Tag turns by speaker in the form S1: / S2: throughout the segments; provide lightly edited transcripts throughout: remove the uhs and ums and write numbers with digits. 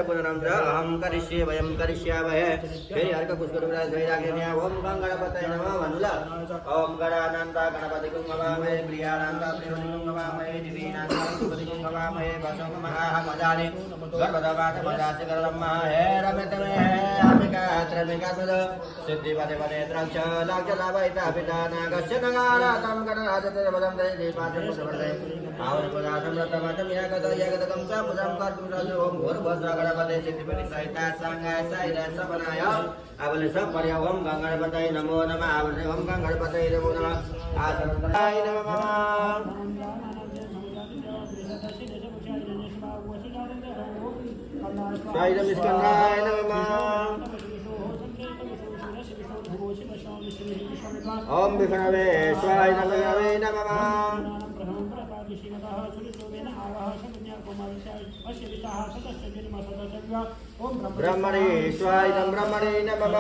S1: पुनरं च अहं करिष्ये वयं करिष्यामहे फिर हर का कुछ करो सही आगे ने ओम गणपतये नमः वनुला ओम गणानंदा गणपति कुंभवामहे प्रियानंदा प्रियवति कुंभवामहे दिवीनंदा सुपति कुंभवामहे वसो महामदानि गर्भदवात मदास्य करम्मा हे रमतमे हे अम्बिका त्रमिका पद सिद्धि पदे पदे त्रंच लाक्षलावैता पिताना गस्य नगारातं गणराजते पदं दे दीपाचं पुष्पदे पावन पदार्थं रतमतं यागतं च पुजं कर्तुं राजो ओम भूर्भुवस्व गणपते सिद्धिपति सहिता संगाय सहिता सपनाय आवले सब पर्या ओम गणपतये नमो नमः आवले ओम गणपतये नमो नमः आसनताय नमः साइदम स्कंदाय नमः ओम विष्णवे स्वाय नमः ब्रह्मणे स्वाय ब्रह्मणे नमः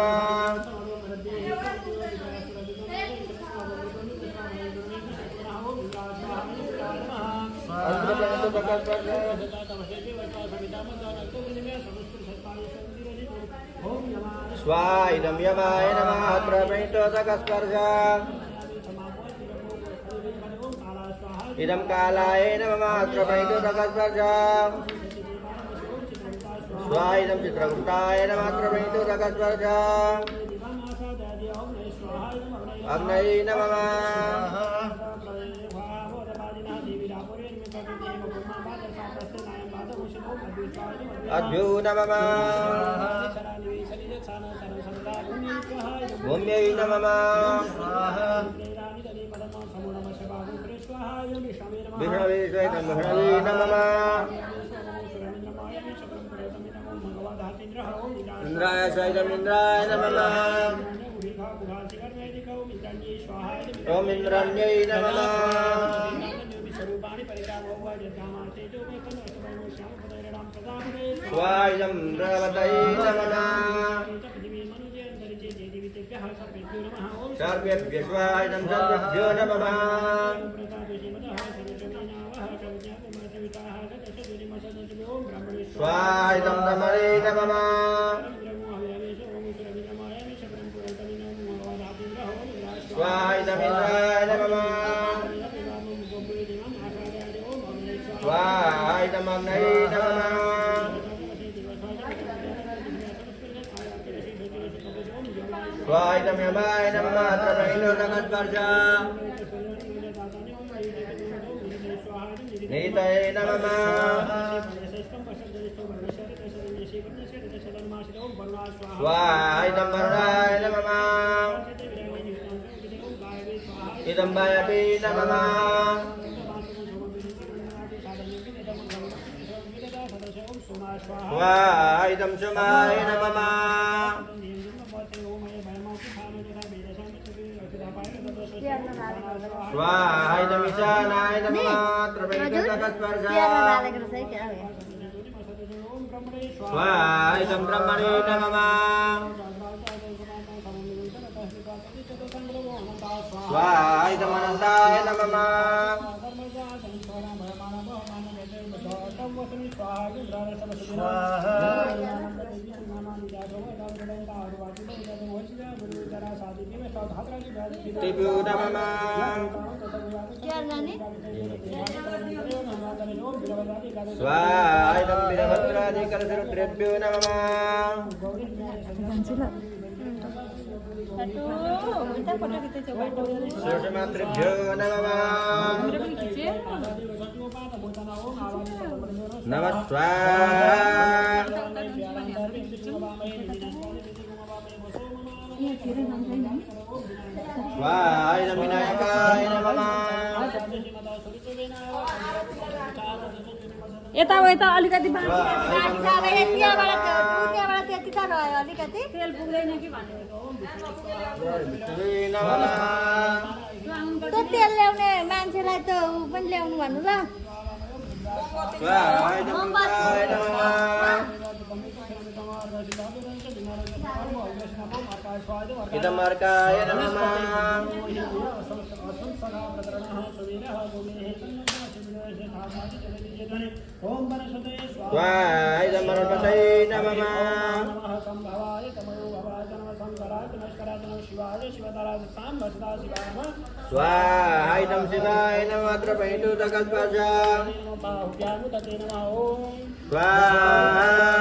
S1: स्वाइदं यमाय नमः प्रमेतो सकस्पर्शा इदं कालाय नमः प्रमेतो सकस्पर्शा स्वाइदं चित्रगुप्ताय नमः प्रमेतो सकस्पर्शा अग्नये नमः अभ्यो नमः भूम्यै नमः विष्णवे विष्णवे नमः इंद्राय सहितम् इंद्राय नमः ओम इंद्राण्यै नमः स्वायं द्रवतये नमः सर्वेभ्यो स्वायं सर्वेभ्यो नमः स्वायं ब्रह्मणे नमः स्वायं इंद्राय नमः स्वायं अग्नये नमः स्वायं यमाय नमः प्रमेतो सकस्पर्शा नीतये नमः स्वायं वरुणाय नमः हिडम्बाय नमः स्वायं सुमाय नमः स्वायं ईशानाय नमः प्रमेतो सकस्पर्शा स्वायं ब्रह्मणे नमः स्वायं अनन्ताय नमः त्रिभ्यो नमः स्वायं वीरभद्रादिकरसरुद्रेभ्यो नमः सुषमात्रेभ्यो नमः नमः स्वायं विनायकाय नमः
S2: यता अलिकति त्यति त रह्यो अलिकति तेल पुग्दैन कि
S3: त तेल ल्याउने मान्छेलाई त उ पनि ल्याउनु भन्नु ल
S1: इदमर्काय नमः स्वाहा इदमर्कतये नमः
S4: संभवाय तमयो भवाय नमः शंकराय नमस्काराय नमः शिवाय शिवतराय सांब सदा शिवाय नमः
S1: स्वाहा इदं शिवाय नमः द्रवयतु तकस्पर्शा
S4: नमो बाहुभ्यां तते नमः ओम
S1: स्वाहा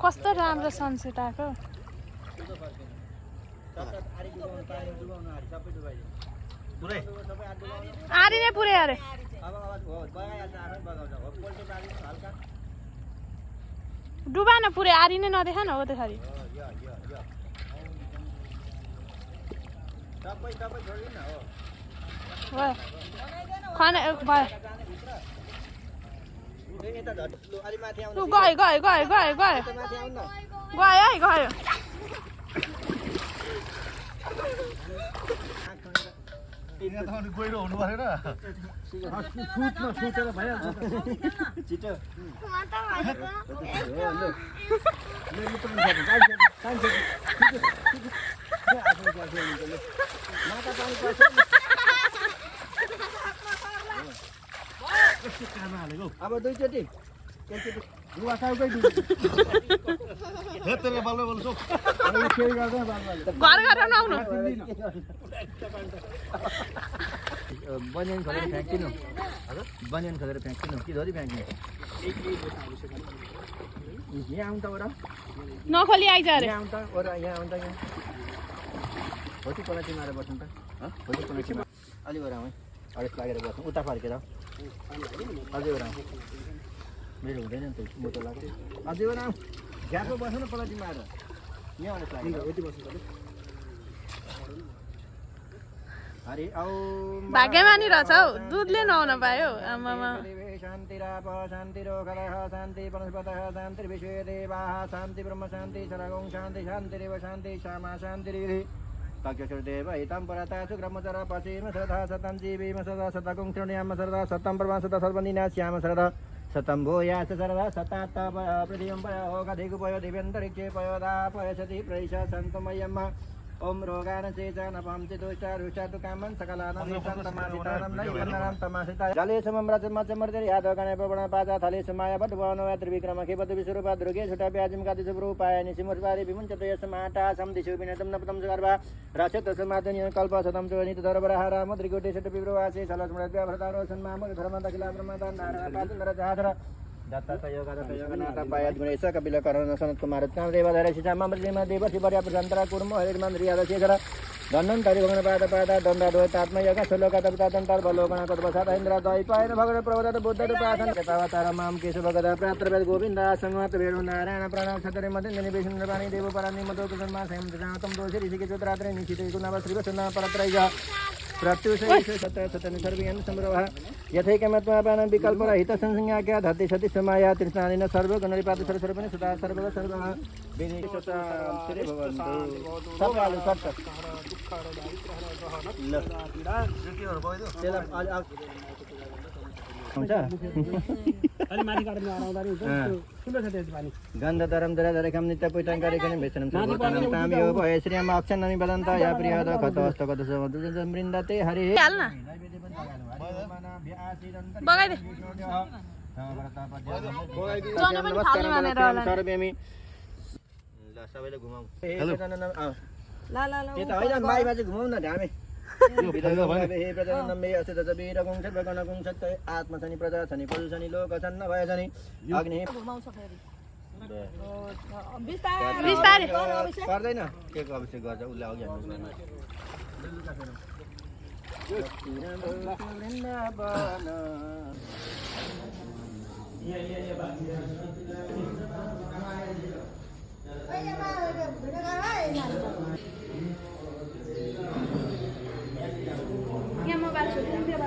S2: कस्तो राम्रो सनसेट आएको आरी नै पुरै अरे डुबा न पुरै आरी नै नदेखा न हो त्यसरी खाना भयो गयो गयो गयो गयो गयो गयो है गयो
S5: गहिरो हुनु परेन सुतेर भइहाल्छ
S1: छिटो अब दुईचोटि
S2: घर घर नआउनु
S1: बनियन खोलेर फ्याँक्दिनु बनियन खोलेर फ्याँक्दिनु कि धोरी फ्याँक्ने यहाँ आउनु त ओरा
S2: नखोली आइज अरे
S1: यहाँ आउनु त ओरा यहाँ आउनु त यहाँ होटी पलाटी मारेर बस्नु त होटी पलाटी अलि ओरा है अलिक लागेर बस्नु उता फर्केर अझै ओरा मेरो हुँदैन नि त मोटो लाग्छ अझै ओरा ग्यासमा बस्नु न पलाटी मारेर यहाँ अलिक लागेर हरि औ
S2: भाग्यमानी रहेछ हौ दुधले नआउन पायो आमामा
S1: शान्तिराप शान्तिरोगरः शान्ति वनस्पतः शान्तिर्विश्वे देवाः शान्ति ब्रह्म शान्ति सरगं शान्ति शान्तिरेव शान्ति श्यामा शान्तिरिः तक्षुर्देव हितं परता सुग्रमचर पश्येम श्रद्धा सतं जीवेम सदा सतगुं तृणयाम श्रद्धा सतं ब्रह्म सदा सर्वनिनाश्याम श्रद्धा सतं भूयास श्रद्धा सतात्तप पृथिवीं पयोगधिगुपयो दिव्यन्तरिक्षे पयोदापयसति प्रैष सन्तमयम् ओम रोगान चेचान पहंसि दुष्टा रुष्टा कामन सकलानं निसन्तमासितानं नैवन्ननं तमासिता जले समम्रच मचमर्दरि यादवगणे प्रवण पाजा थले समाय बद्वनो त्रिविक्रम खेपद विश्वरूपा दुर्गे छुटा व्याजिम कादिस रूपाय निसिमुर्वारि विमुञ्चतो यसमाटा समदिशु विनतं नपतं सुगर्भा रक्षत समादनि कल्प सतं चोनित दरबरः रामद्रिकोटे षट विप्रवासे सलस्मृत्या भरतारो सन्मामक धर्म दखिला ब्रह्मदान नारायण पाद नरजाधर दत्त योगनाथ पायत गुणेश कपिल कर्ण सनत कुमार उत्तम देवधर शिषा ममृतिम देव शिवर्या प्रशान्तरा कुर्म हरिर्मन्द्रिय शेखर धन्वन्तरि भगन पाद पाद दण्डाद्वैतात्म योग श्लोक तपतादन्तार बलोकन तत्पसाद इन्द्र दैपायन भगन प्रवदत बुद्ध रूपासन कृतावतार माम केशव भगत प्रात्रवेद गोविन्द संगत वेणु नारायण प्रणव क्षत्रे मदन निवेशन निर्वाणी देव परानि मदो कृष्णमा संयम तम दोषि ऋषिके चोत्रात्रे निश्चित गुणव श्रीवसना परत्रैज प्रत्युषेष सत सतन सर्वयन समरोह यथैकमत्वापान विकल्परहित संसंज्ञाख्या धत्ते सति समाया तृष्णानिन सर्वगुणरिपात सर्वसर्वने सदा सर्वग सर्वः विनिशता श्री भगवन्तु सबैले सत्य ल हुन्छ
S4: अलि माथि काट्नु आउँदा नि ठुलो छ त्यस पानी
S1: गन्धतरम दरदरेखम नित्य पुइटं कार्यकरं व्यसनं सर्वोत्तमं ताम्यो भय श्रियं अक्षन्नमि वदन्त या प्रियद कतस्त कतसमदुजं बृन्दते हरि
S2: हाल्न बगाइदे जने पनि फाल्ने भनेर होला
S1: सर्वेमी ल सबैले घुमाऊ त्यो त होइन बाईमा चाहिँ घुमाऊ न ढामे आत्मा छनि प्रजा छनि पशु छनि लोक छन् नभए छनि अग्नि
S2: बिस्तारै
S1: पर्दैन के को अभिषेक गर्छ उसले अघि
S2: यहाँ मोबाइल छोड्नु त्यो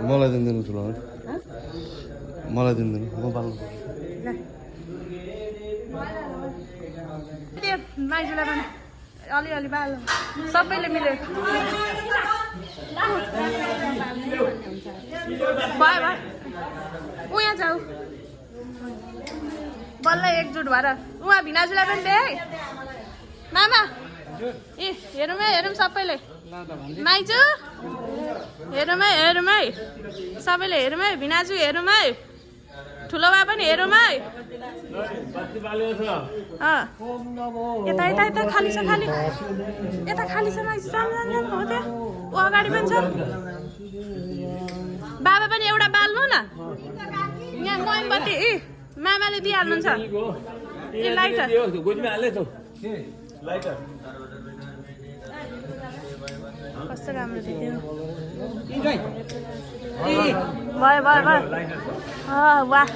S5: मलाई दिँदैन ठुलो मलाई दिँदैन म बाल्नु
S2: त्यो माइजूलाई पनि अलिअलि बाल सबैले मिल्यो भयो भयो ऊ यहाँ जाऊ बल्ल एकजुट भएर उहाँ भिनाजुलाई पनि दे है मामा ए हेरौँ है हेरौँ सबैले माइजू हेरौँ है सबैले हेरौँ है भिनाजु हेरौँ है ठुलो बा पनि हेरौँ है यता यता यता खाली छ खाली यता खाली छ माइजू जानु हो त्यहाँ ऊ अगाडि पनि छ बाबा पनि एउटा बाल्नु न यहाँ मोमबत्ती ए मामाले दिइहाल्नुहुन्छ ए लाइटर कस्तो राम्रो थियो भयो भयो भयो वाह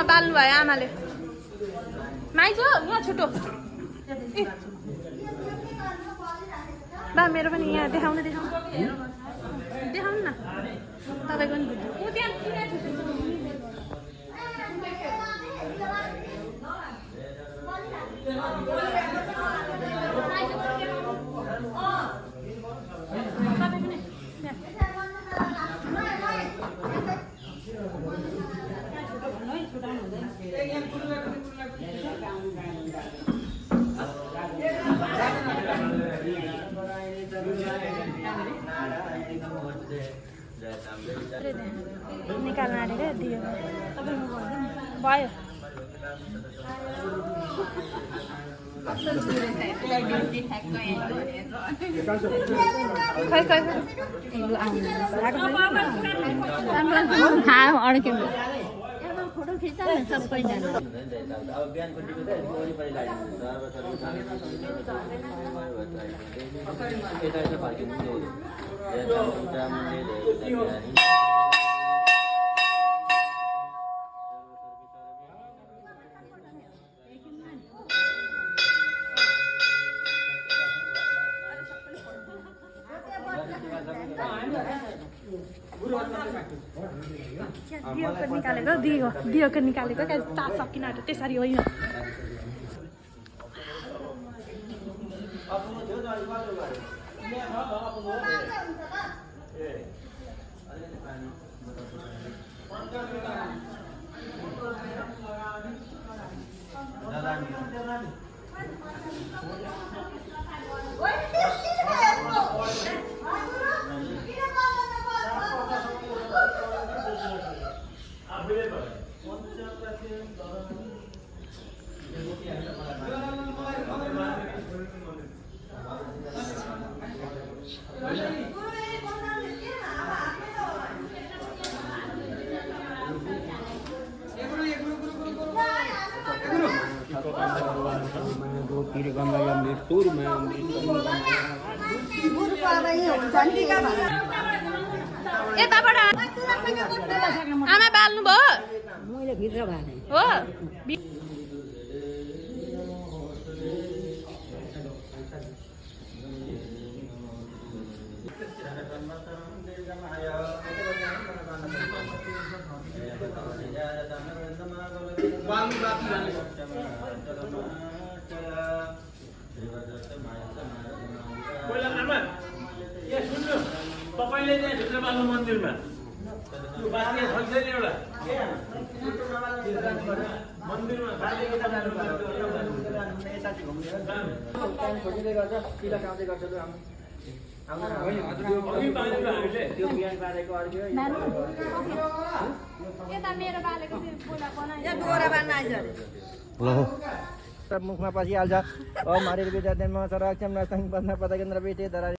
S2: बाल्नु भयो आमाले माइजू यहाँ छुटो ए बा मेरो पनि यहाँ देखाउनु देखाउनु देखाउनु न तपाईँको पनि निकाल्न आँटेको दियो भयो खै खै
S3: अड्क्यो फोटो खिच्छ न सबैजना
S1: अब बिहानको टिको चाहिँ वरिपरि लगाइदिन्छ
S2: दियोको निकालेको दियोको निकालेको क्या चार सकिन आँट्यो त्यसरी होइन यताबाट आमा बाल्नु भयो
S3: मैले भित्र बाँधेँ
S2: हो
S6: पहिला आमा यहाँ सुन्नु तपाईँले त्यहाँ भित्र बाल्नु मन्दिरमा त्यो बाँच्ने छ नि एउटा मन्दिरमा
S2: यता मेरो बालेको बोला बनाइ
S3: डोरा बाँध्न आइज अरे
S5: ल
S1: मुखमा पसिहाल्छ ओम हरिर्विजयमा सराक्षम नस्तङ पद्म पदकेन्द्र पेटे